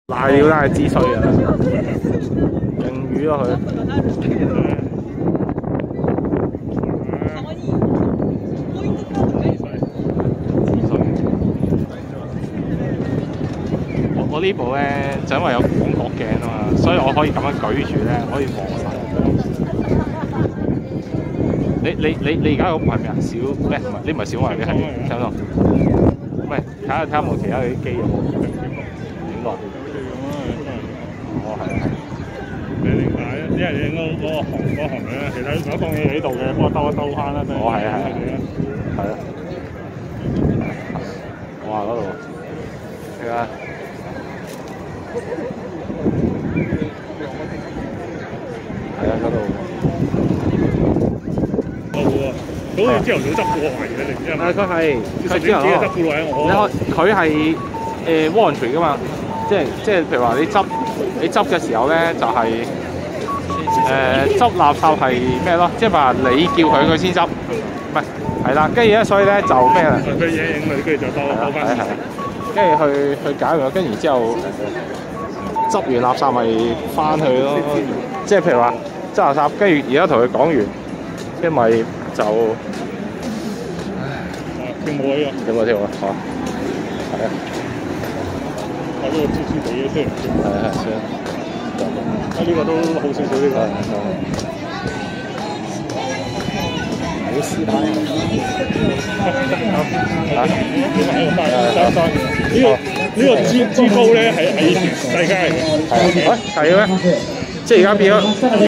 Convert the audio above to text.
瀨料都係知衰啊！勁魚咯佢。我呢部咧就因為有廣角鏡啊嘛，所以我可以咁樣舉住咧，可以望晒。你而家嗰部係咩啊？小咩？唔係你唔係小華，你係聽到？唔係睇下有冇其他嗰啲機有冇影落？哦，係啊。你點解？因為你嗰個行咧，其實我當你喺度嘅，幫我兜翻啦。哦，係啊，係啊。哇！嗰度係啊。係啊，嗰度。好喎，好似朝頭早執過嚟嘅，你唔知係咪？佢係佢朝頭早執過嚟我。佢係voluntary 噶嘛，即係譬如話你執嘅時候咧，就係執垃圾係咩咯？即係話你叫佢先執，唔係係啦。跟住咧，所以咧就咩啦？佢影佢，跟住就兜翻。係。跟住去搞完，跟住之後執完垃圾咪翻去咯。即係譬如話執垃圾，跟住而家同佢講完，跟住咪就跳舞呢個？有冇跳啊？好。係啊。呢個黐黐地嘅先。係算。呢個都好少少呢個。好師奶。呢個豬膏咧係以前世界嚟嘅。係咩？即係而家變咗。